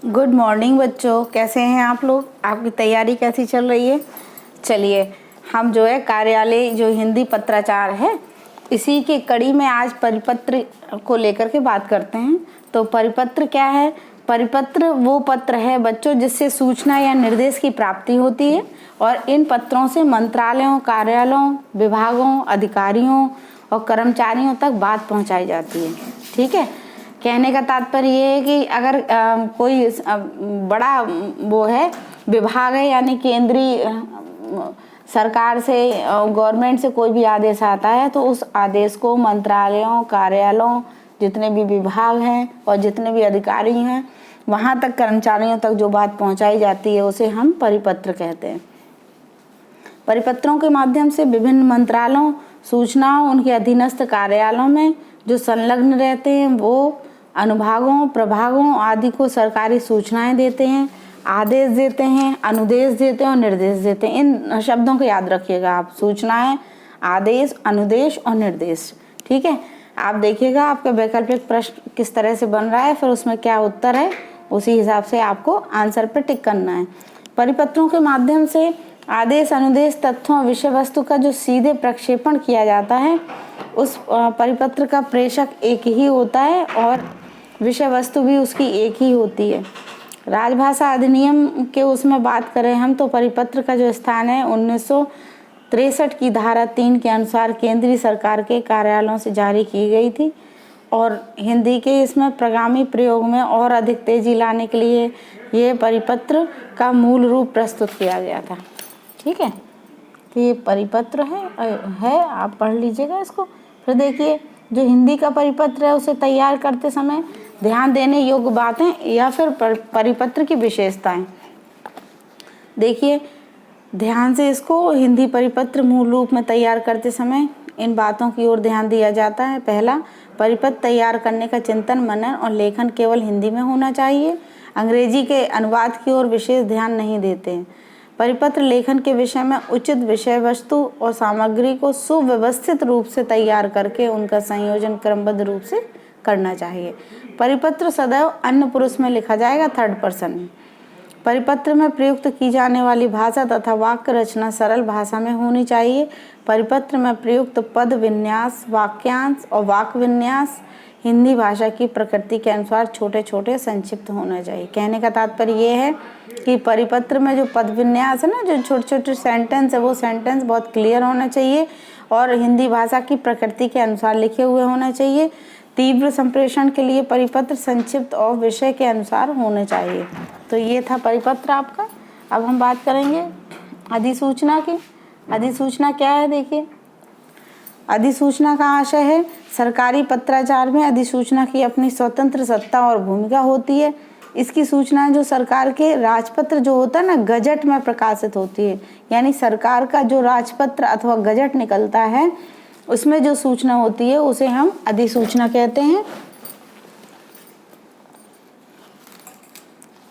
Good morning बच्चों, कैसे हैं आप लोग? आपकी तैयारी कैसी चल रही है? चलिए, हम जो है कार्यालय जो हिंदी पत्राचार है, इसी की कड़ी में आज परिपत्र को लेकर के बात करते हैं। तो परिपत्र क्या है? परिपत्र वो पत्र है बच्चों जिससे सूचना या निर्देश की प्राप्ति होती है और इन पत्रों से मंत्रालयों, कार्यालयों, विभागों, अधिकारियों और कर्मचारियों तक बात पहुंचाई जाती है। ठीक है, कहने का तात्पर्य ये है कि अगर कोई बड़ा वो है विभाग है, यानी केंद्रीय सरकार से, गवर्नमेंट से कोई भी आदेश आता है तो उस आदेश को मंत्रालयों, कार्यालयों, जितने भी विभाग हैं और जितने भी अधिकारी हैं, वहाँ तक कर्मचारियों तक जो बात पहुँचाई जाती है उसे हम परिपत्र कहते हैं। परिपत्रों के माध्यम से विभिन्न मंत्रालयों, सूचनाओं, उनके अधीनस्थ कार्यालयों में जो संलग्न रहते हैं वो अनुभागों, प्रभागों आदि को सरकारी सूचनाएं देते हैं, आदेश देते हैं, अनुदेश देते हैं और निर्देश देते हैं। इन शब्दों को याद रखिएगा आप, सूचनाएं, आदेश, अनुदेश और निर्देश। ठीक है, आप देखिएगा आपका वैकल्पिक प्रश्न किस तरह से बन रहा है, फिर उसमें क्या उत्तर है, उसी हिसाब से आपको आंसर पर टिक करना है। परिपत्रों के माध्यम से आदेश, अनुदेश, तथ्यों, विषय वस्तु का जो सीधे प्रक्षेपण किया जाता है, उस परिपत्र का प्रेषक एक ही होता है और विषय वस्तु भी उसकी एक ही होती है। राजभाषा अधिनियम के उसमें बात करें हम तो परिपत्र का जो स्थान है 1963 की धारा 3 के अनुसार केंद्रीय सरकार के कार्यालयों से जारी की गई थी और हिंदी के इसमें प्रगामी प्रयोग में और अधिक तेजी लाने के लिए ये परिपत्र का मूल रूप प्रस्तुत किया गया था। ठीक है, तो ये परिपत्र है आप पढ़ लीजिएगा इसको। फिर देखिए, जो हिंदी का परिपत्र है उसे तैयार करते समय ध्यान देने योग्य बातें या फिर परिपत्र की विशेषताएं। देखिए ध्यान से इसको, हिंदी परिपत्र मूल रूप में तैयार करते समय इन बातों की ओर ध्यान दिया जाता है। पहला, परिपत्र तैयार करने का चिंतन, मनन और लेखन केवल हिंदी में होना चाहिए। अंग्रेजी के अनुवाद की ओर विशेष ध्यान नहीं देते हैं। परिपत्र लेखन के विषय में उचित विषय वस्तु और सामग्री को सुव्यवस्थित रूप से तैयार करके उनका संयोजन क्रमबद्ध रूप से करना चाहिए। परिपत्र सदैव अन्य पुरुष में लिखा जाएगा, थर्ड पर्सन में। परिपत्र में प्रयुक्त की जाने वाली भाषा तथा वाक्य रचना सरल भाषा में होनी चाहिए। परिपत्र में प्रयुक्त पद विन्यास, वाक्यांश और वाक्य विन्यास हिंदी भाषा की प्रकृति के अनुसार छोटे छोटे संक्षिप्त होना चाहिए। कहने का तात्पर्य ये है कि परिपत्र में जो पद विन्यास है ना, जो छोटे छोटे सेंटेंस है, वो सेंटेंस बहुत क्लियर होना चाहिए और हिंदी भाषा की प्रकृति के अनुसार लिखे हुए होना चाहिए। तीव्र संप्रेषण के लिए परिपत्र संक्षिप्त और विषय के अनुसार होने चाहिए। तो ये था परिपत्र आपका। अब हम बात करेंगे अधिसूचना की। अधिसूचना क्या है? देखिए, अधिसूचना का आशय है सरकारी पत्राचार में अधिसूचना की अपनी स्वतंत्र सत्ता और भूमिका होती है। इसकी सूचनाएं जो सरकार के राजपत्र जो होता है ना, गजट में प्रकाशित होती है। यानी सरकार का जो राजपत्र अथवा गजट निकलता है उसमें जो सूचना होती है उसे हम अधिसूचना कहते हैं।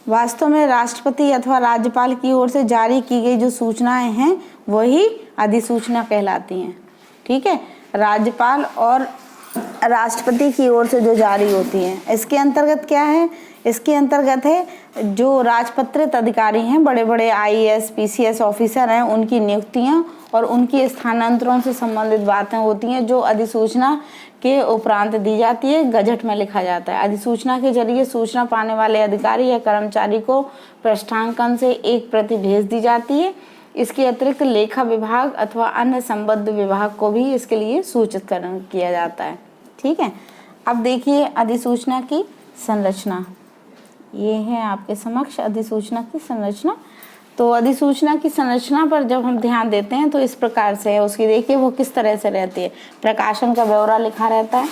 वास्तव में राष्ट्रपति अथवा राज्यपाल की ओर से जारी की गई जो सूचनाएं हैं वही अधिसूचना कहलाती हैं। ठीक है, राज्यपाल और राष्ट्रपति की ओर से जो जारी होती हैं। इसके अंतर्गत क्या है? इसके अंतर्गत है जो राजपत्रित अधिकारी हैं, बड़े बड़े आईएएस, पीसीएस ऑफिसर हैं, उनकी नियुक्तियां और उनकी स्थानांतरों से संबंधित बातें होती हैं जो अधिसूचना के उपरांत दी जाती है, गजट में लिखा जाता है। अधिसूचना के जरिए सूचना पाने वाले अधिकारी या कर्मचारी को पृष्ठांकन से एक प्रति भेज दी जाती है। इसके अतिरिक्त लेखा विभाग अथवा अन्य संबद्ध विभाग को भी इसके लिए सूचित किया जाता है। ठीक है, अब देखिए अधिसूचना की संरचना। ये है आपके समक्ष अधिसूचना की संरचना। तो अधिसूचना की संरचना पर जब हम ध्यान देते हैं तो इस प्रकार से है उसकी। देखिए वो किस तरह से रहती है। प्रकाशन का ब्यौरा लिखा रहता है,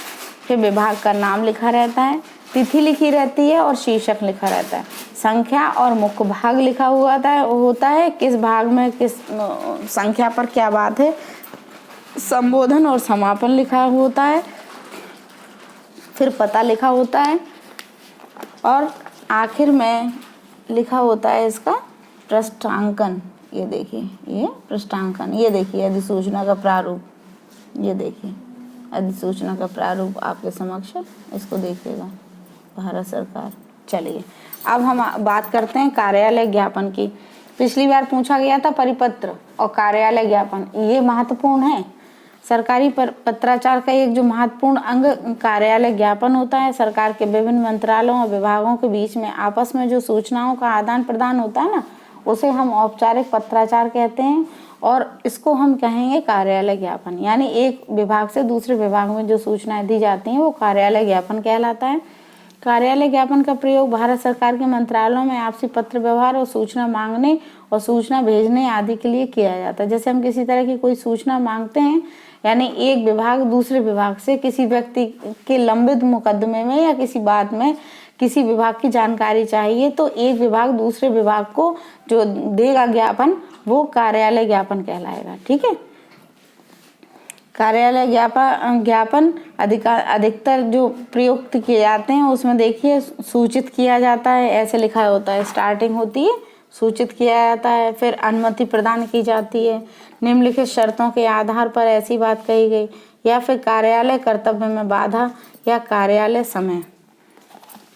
फिर विभाग का नाम लिखा रहता है, तिथि लिखी रहती है और शीर्षक लिखा रहता है। संख्या और मुख्य भाग लिखा हुआ होता है, किस भाग में किस संख्या पर क्या बात है। संबोधन और समापन लिखा होता है, फिर पता लिखा होता है और आखिर में लिखा होता है इसका पृष्ठांकन। ये देखिए, ये पृष्ठांकन। ये देखिए अधिसूचना का प्रारूप। ये देखिए अधिसूचना का प्रारूप आपके समक्ष, इसको देखिएगा, भारत सरकार। चलिए अब हम बात करते हैं कार्यालय ज्ञापन की। पिछली बार पूछा गया था परिपत्र और कार्यालय ज्ञापन, ये महत्वपूर्ण है। सरकारी पत्राचार का एक जो महत्वपूर्ण अंग कार्यालय ज्ञापन होता है। सरकार के विभिन्न मंत्रालयों और विभागों के बीच में आपस में जो सूचनाओं का आदान प्रदान होता है ना, उसे हम औपचारिक पत्राचार कहते हैं और इसको हम कहेंगे कार्यालय ज्ञापन। यानी एक विभाग से दूसरे विभाग में जो सूचनाएं दी जाती हैं वो कार्यालय ज्ञापन कहलाता है। कार्यालय ज्ञापन का प्रयोग भारत सरकार के मंत्रालयों में आपसी पत्र व्यवहार और सूचना मांगने और सूचना भेजने आदि के लिए किया जाता है। जैसे हम किसी तरह की कोई सूचना मांगते हैं, यानी एक विभाग दूसरे विभाग से किसी व्यक्ति के लंबित मुकदमे में या किसी बात में किसी विभाग की जानकारी चाहिए, तो एक विभाग दूसरे विभाग को जो देगा ज्ञापन, वो कार्यालय ज्ञापन कहलाएगा। ठीक है। कार्यालय ज्ञापन अधिकतर जो प्रयुक्त किए जाते हैं उसमें देखिए सूचित किया जाता है, ऐसे लिखा होता है, स्टार्टिंग होती है, सूचित किया जाता है, फिर अनुमति प्रदान की जाती है, निम्नलिखित शर्तों के आधार पर ऐसी बात कही गई, या फिर कार्यालय कर्तव्य में बाधा या कार्यालय समय।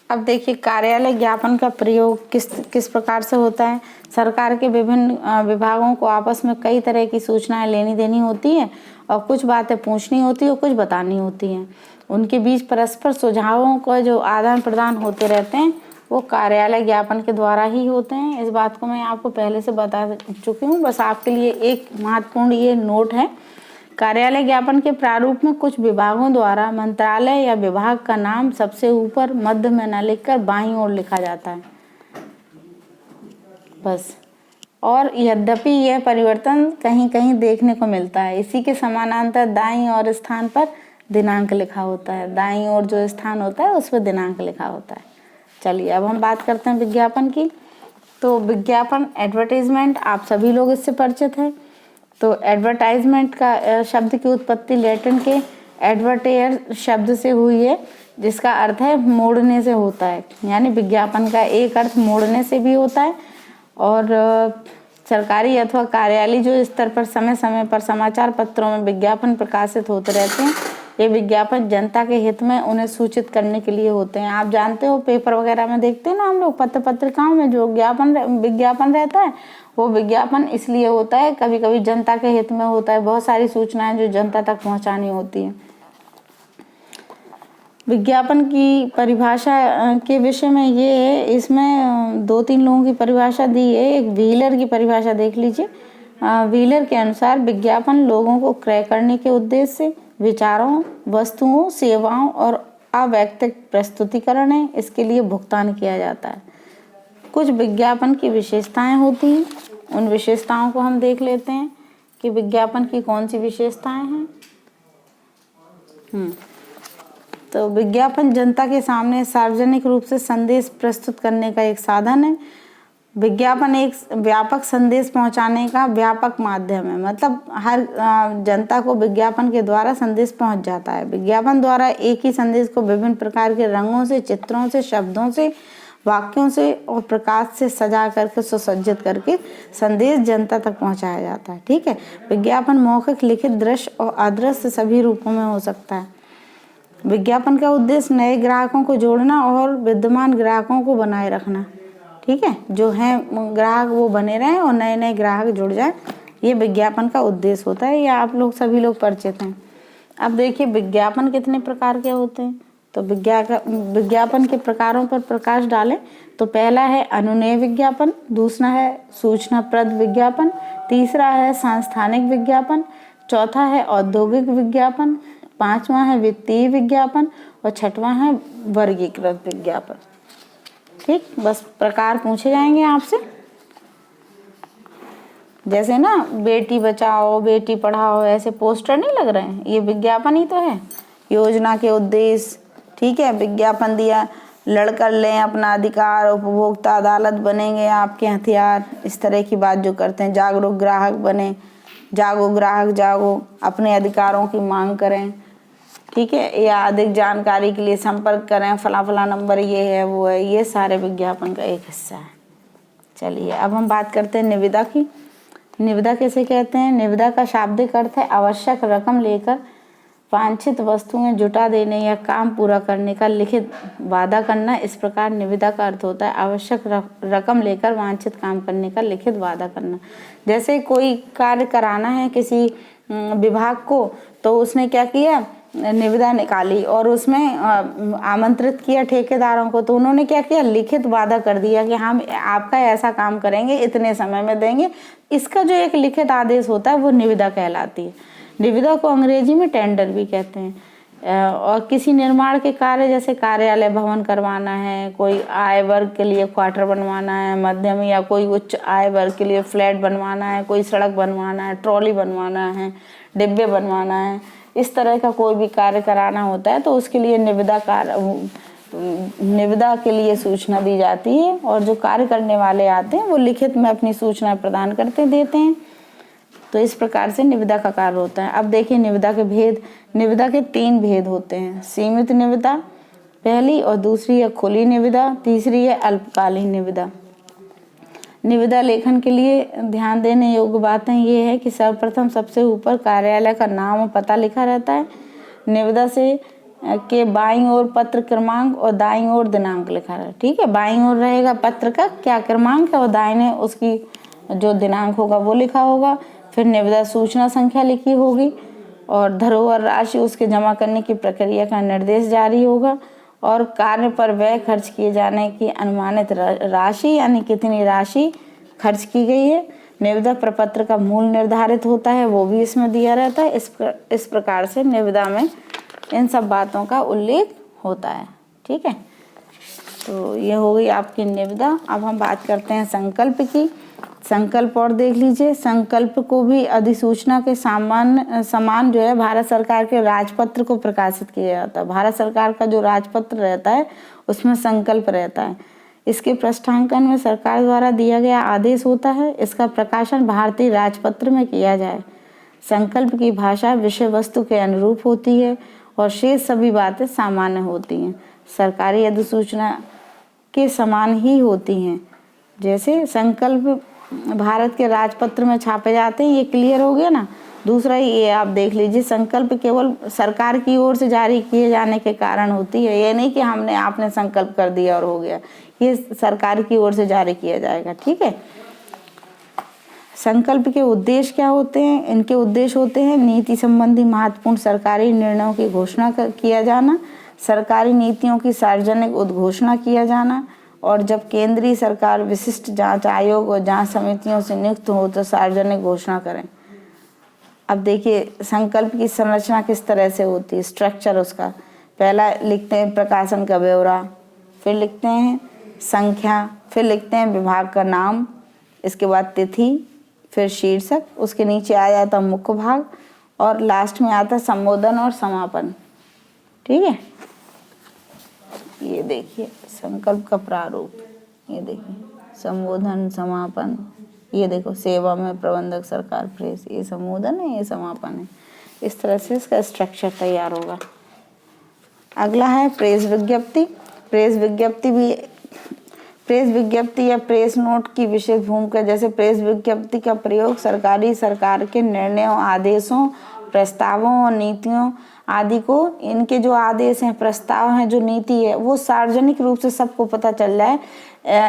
अब देखिए कार्यालय ज्ञापन का प्रयोग किस प्रकार से होता है। सरकार के विभिन्न विभागों को आपस में कई तरह की सूचनाएं लेनी देनी होती है और कुछ बातें पूछनी होती है और कुछ बतानी होती हैं। उनके बीच परस्पर सुझावों का जो आदान प्रदान होते रहते हैं वो कार्यालय ज्ञापन के द्वारा ही होते हैं। इस बात को मैं आपको पहले से बता चुकी हूँ, बस आपके लिए एक महत्वपूर्ण ये नोट है। कार्यालय ज्ञापन के प्रारूप में कुछ विभागों द्वारा मंत्रालय या विभाग का नाम सबसे ऊपर मध्य में न लिखकर बाईं ओर लिखा जाता है, बस। और यद्यपि यह परिवर्तन कहीं कहीं देखने को मिलता है। इसी के समानांतर दाईं ओर स्थान पर दिनांक लिखा होता है। दाईं ओर जो स्थान होता है उस पर दिनांक लिखा होता है। चलिए अब हम बात करते हैं विज्ञापन की। तो विज्ञापन, एडवर्टाइजमेंट, आप सभी लोग इससे परिचित हैं। तो एडवर्टाइजमेंट का शब्द की उत्पत्ति लैटिन के एडवर्टेयर शब्द से हुई है, जिसका अर्थ है मोड़ने से होता है। यानी विज्ञापन का एक अर्थ मोड़ने से भी होता है। और सरकारी अथवा कार्यालय जो स्तर पर समय समय पर समाचार पत्रों में विज्ञापन प्रकाशित होते रहते हैं, ये विज्ञापन जनता के हित में उन्हें सूचित करने के लिए होते हैं। आप जानते हो पेपर वगैरह में देखते हैं ना हम लोग, पत्रिकाओं में जो विज्ञापन रहता है, वो विज्ञापन इसलिए होता है, कभी कभी जनता के हित में होता है। बहुत सारी सूचनाएं जो जनता तक पहुंचानी होती हैं। विज्ञापन की परिभाषा के विषय में ये है, इसमें 2-3 लोगों की परिभाषा दी है। एक व्हीलर की परिभाषा देख लीजिए। व्हीलर के अनुसार विज्ञापन लोगों को क्रय करने के उद्देश्य से विचारों, वस्तुओं, सेवाओं और अवैयक्तिक प्रस्तुतिकरण है, इसके लिए भुगतान किया जाता है। कुछ विज्ञापन की विशेषताएं होती हैं, उन विशेषताओं को हम देख लेते हैं कि विज्ञापन की कौन सी विशेषताएं हैं। तो विज्ञापन जनता के सामने सार्वजनिक रूप से संदेश प्रस्तुत करने का एक साधन है। विज्ञापन एक व्यापक संदेश पहुंचाने का व्यापक माध्यम है, मतलब हर जनता को विज्ञापन के द्वारा संदेश पहुंच जाता है। विज्ञापन द्वारा एक ही संदेश को विभिन्न प्रकार के रंगों से, चित्रों से, शब्दों से, वाक्यों से और प्रकाश से सजा करके, सुसज्जित करके संदेश जनता तक पहुंचाया जाता है। ठीक है। विज्ञापन मौखिक, लिखित, दृश्य और अदृश्य सभी रूपों में हो सकता है। विज्ञापन का उद्देश्य नए ग्राहकों को जोड़ना और विद्यमान ग्राहकों को बनाए रखना। ठीक है। जो हैं ग्राहक वो बने रहें और नए नए ग्राहक जुड़ जाए, ये विज्ञापन का उद्देश्य होता है। ये आप लोग सभी लोग परिचित हैं। अब देखिए विज्ञापन कितने प्रकार के होते हैं। तो विज्ञापन के प्रकारों पर प्रकाश डालें तो पहला है अनुनय विज्ञापन, दूसरा है सूचनाप्रद विज्ञापन, तीसरा है सांस्थानिक विज्ञापन, चौथा है औद्योगिक विज्ञापन, पांचवा है वित्तीय विज्ञापन और छठवां है वर्गीकृत विज्ञापन। ठीक, बस प्रकार पूछे जाएंगे आपसे। जैसे ना बेटी बचाओ बेटी पढ़ाओ ऐसे पोस्टर नहीं लग रहे हैं, ये विज्ञापन ही तो है। योजना के उद्देश्य, ठीक है, विज्ञापन दिया, लड़कर लें अपना अधिकार, उपभोक्ता अदालत बनेंगे आपके हथियार, इस तरह की बात जो करते हैं। जागरूक ग्राहक बने, जागो ग्राहक जागो, अपने अधिकारों की मांग करें, ठीक है, या अधिक जानकारी के लिए संपर्क करें, फला फला नंबर ये है वो है, ये सारे विज्ञापन का एक हिस्सा है। चलिए अब हम बात करते हैं निविदा की। निविदा कैसे कहते हैं? निविदा का शाब्दिक अर्थ है आवश्यक रकम लेकर वांछित वस्तुएं जुटा देने या काम पूरा करने का लिखित वादा करना। इस प्रकार निविदा का अर्थ होता है आवश्यक रकम लेकर वांछित काम करने का लिखित वादा करना। जैसे कोई कार्य कराना है किसी विभाग को, तो उसने क्या किया, निविदा निकाली और उसमें आमंत्रित किया ठेकेदारों को, तो उन्होंने क्या किया, लिखित वादा कर दिया कि हम आपका ऐसा काम करेंगे, इतने समय में देंगे। इसका जो एक लिखित आदेश होता है वो निविदा कहलाती है। निविदा को अंग्रेजी में टेंडर भी कहते हैं। और किसी निर्माण के कार्य, जैसे कार्यालय भवन करवाना है, कोई आय वर्ग के लिए क्वार्टर बनवाना है, मध्यम या कोई उच्च आय वर्ग के लिए फ्लैट बनवाना है, कोई सड़क बनवाना है, ट्रॉली बनवाना है, डिब्बे बनवाना है, इस तरह का कोई भी कार्य कराना होता है तो उसके लिए निविदा के लिए सूचना दी जाती है। और जो कार्य करने वाले आते हैं वो लिखित में अपनी सूचना प्रदान करते देते हैं। तो इस प्रकार से निविदा का कार्य होता है। अब देखिए निविदा के भेद। निविदा के 3 भेद होते हैं। सीमित निविदा पहली, और दूसरी है खुली निविदा, तीसरी है अल्पकालीन निविदा। निविदा लेखन के लिए ध्यान देने योग्य बातें ये है कि सर्वप्रथम सबसे ऊपर कार्यालय का नाम और पता लिखा रहता है। निविदा से के बाईं ओर पत्र क्रमांक और दाईं ओर दिनांक लिखा है। ठीक है, बाईं ओर रहेगा पत्र का क्या क्रमांक है और दाहिने उसकी जो दिनांक होगा वो लिखा होगा। फिर निविदा सूचना संख्या लिखी होगी और धरोहर राशि, उसके जमा करने की प्रक्रिया का निर्देश जारी होगा और कार्य पर व्यय खर्च किए जाने की अनुमानित राशि, यानी कितनी राशि खर्च की गई है। निविदा प्रपत्र का मूल निर्धारित होता है, वो भी इसमें दिया रहता है। इस प्रकार से निविदा में इन सब बातों का उल्लेख होता है। ठीक है, तो ये हो गई आपकी निविदा। अब हम बात करते हैं संकल्प की। संकल्प और देख लीजिए। संकल्प को भी अधिसूचना के समान जो है भारत सरकार के राजपत्र को प्रकाशित किया जाता है। भारत सरकार का जो राजपत्र रहता है उसमें संकल्प रहता है। इसके पृष्ठांकन में सरकार द्वारा दिया गया आदेश होता है। इसका प्रकाशन भारतीय राजपत्र में किया जाए। संकल्प की भाषा विषय वस्तु के अनुरूप होती है और शेष सभी बातें सामान्य होती हैं, सरकारी अधिसूचना के समान ही होती हैं। जैसे संकल्प भारत के राजपत्र में छापे जाते हैं, ये क्लियर हो गया ना। दूसरा ये आप देख लीजिए, संकल्प केवल सरकार की ओर से जारी किए जाने के कारण होती है। ये नहीं कि आपने संकल्प कर दिया और हो गया, ये सरकार की ओर से जारी किया जाएगा। ठीक है, संकल्प के उद्देश्य क्या होते हैं? इनके उद्देश्य होते हैं नीति संबंधी महत्वपूर्ण सरकारी निर्णयों की घोषणा किया जाना, सरकारी नीतियों की सार्वजनिक उद्घोषणा किया जाना, और जब केंद्रीय सरकार विशिष्ट जांच आयोग और जांच समितियों से नियुक्त हो तो सार्वजनिक घोषणा करें। अब देखिए संकल्प की संरचना किस तरह से होती है, स्ट्रक्चर उसका। पहला लिखते हैं प्रकाशन का ब्यौरा, फिर लिखते हैं संख्या, फिर लिखते हैं विभाग का नाम, इसके बाद तिथि, फिर शीर्षक, उसके नीचे आ जाता मुख्य भाग और लास्ट में आता संबोधन और समापन। ठीक है, ये देखिए संकल्प का प्रारूप, ये देखिए संबोधन, समापन, ये देखो सेवा में प्रबंधक सरकार प्रेस, ये संबोधन है, ये समापन है। इस तरह से इसका स्ट्रक्चर तैयार होगा। अगला है प्रेस विज्ञप्ति। प्रेस विज्ञप्ति या प्रेस नोट की विशेष भूमिका। जैसे प्रेस विज्ञप्ति का प्रयोग सरकार के निर्णयों, आदेशों, प्रस्तावों और नीतियों आदि को, इनके जो आदेश हैं, प्रस्ताव हैं, जो नीति है, वो सार्वजनिक रूप से सबको पता चल जाए,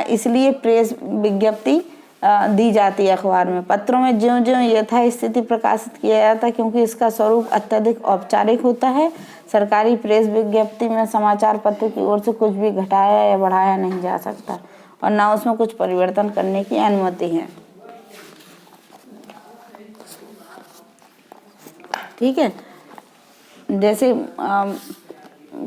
इसलिए प्रेस विज्ञप्ति दी जाती है अखबार में। पत्रों में ज्यों-ज्यों यथास्थिति प्रकाशित किया जाता है, क्योंकि इसका स्वरूप अत्यधिक औपचारिक होता है। सरकारी प्रेस विज्ञप्ति में समाचार पत्र की ओर से कुछ भी घटाया या बढ़ाया नहीं जा सकता और ना उसमें कुछ परिवर्तन करने की अनुमति है। ठीक है, जैसे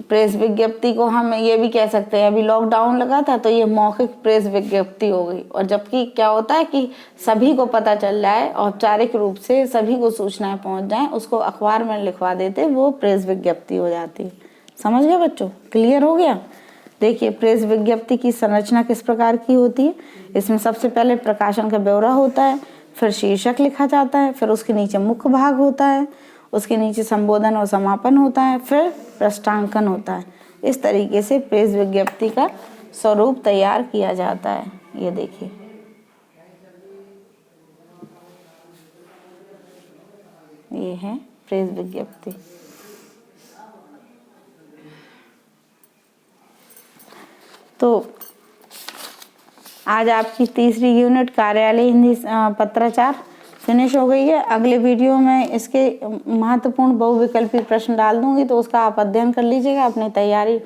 प्रेस विज्ञप्ति को हम ये भी कह सकते हैं, अभी लॉकडाउन लगा था तो ये मौखिक प्रेस विज्ञप्ति हो गई। और जबकि क्या होता है कि सभी को पता चल जाए, औपचारिक रूप से सभी को सूचनाएं पहुंच जाएं, उसको अखबार में लिखवा देते, वो प्रेस विज्ञप्ति हो जाती है। समझ गए बच्चों? क्लियर हो गया? देखिए प्रेस विज्ञप्ति की संरचना किस प्रकार की होती है। इसमें सबसे पहले प्रकाशन का ब्यौरा होता है, फिर शीर्षक लिखा जाता है, फिर उसके नीचे मुख्य भाग होता है, उसके नीचे संबोधन और समापन होता है, फिर पृष्ठांकन होता है। इस तरीके से प्रेस विज्ञप्ति का स्वरूप तैयार किया जाता है। ये देखिए, ये है प्रेस विज्ञप्ति। तो आज आपकी तीसरी यूनिट कार्यालय हिंदी पत्राचार फिनिश हो गई है। अगले वीडियो में इसके महत्वपूर्ण बहुविकल्पी प्रश्न डाल दूंगी, तो उसका आप अध्ययन कर लीजिएगा, अपनी तैयारी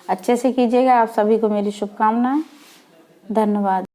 अच्छे से कीजिएगा। आप सभी को मेरी शुभकामनाएं। धन्यवाद।